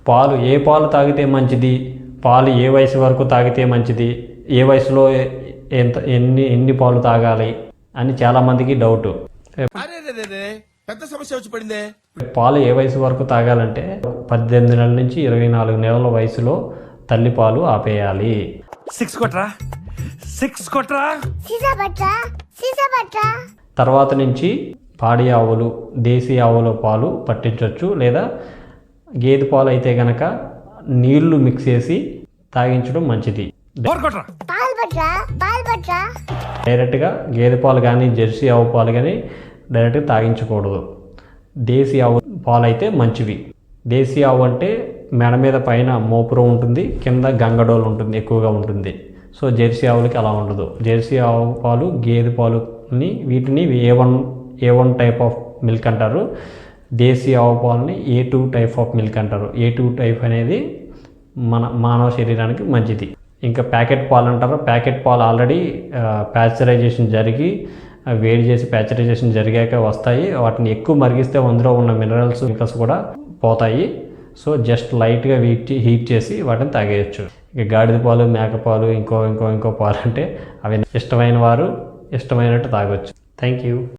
పాలు ఏ పాలు తాగితే మంచిది, పాలు ఏ వయసు వరకు తాగితే మంచిది, ఏ వయసులో ఎన్ని పాలు తాగాలి అని చాలామందికి డౌట్. పెద్ద సమస్య వచ్చి పడిందే. పాలు ఏ వయసు వరకు తాగాలంటే 18 నెలల నుంచి 24 నెలల వయసులో తల్లి పాలు ఆపేయాలి. తర్వాత నుంచి పాడి ఆవులు, దేశీ ఆవుల పాలు పట్టించవచ్చు, లేదా గేదె పాలు అయితే గనక నీళ్లు మిక్స్ చేసి తాగించడం మంచిది. డైరెక్ట్గా గేదె పాలు కానీ జెర్సీ ఆవు పాలు కానీ డైరెక్ట్గా తాగించకూడదు. దేశీ ఆవు పాలు అయితే మంచివి. దేశీ ఆవు అంటే మెడ మీద పైన మోపురం ఉంటుంది, కింద గంగడోలు ఉంటుంది, ఎక్కువగా ఉంటుంది. సో జెర్సీ ఆవులకి అలా ఉండదు. జెర్సీ ఆవు పాలు, గేదె పాలుని వీటిని A1 టైప్ ఆఫ్ మిల్క్ అంటారు. దేశీ ఆవు పాలని A2 టైప్ ఆఫ్ మిల్క్ అంటారు. A2 టైప్ అనేది మానవ శరీరానికి మంచిది. ఇంకా ప్యాకెట్ పాలు అంటారు. ప్యాకెట్ పాలు ఆల్రెడీ ప్యాస్చరైజేషన్ జరిగి వేడి చేసి ప్యాస్చరైజేషన్ జరిగాక వస్తాయి. వాటిని ఎక్కువ మరిగిస్తే అందులో ఉన్న మినరల్స్ కూడా పోతాయి. సో జస్ట్ లైట్గా హీట్ చేసి వాటిని తాగేయచ్చు. ఇక గాడిద పాలు, మేకపాలు, ఇంకో పాలు అంటే అవి ఇష్టమైన వారు ఇష్టమైనట్టు తాగొచ్చు. Thank you.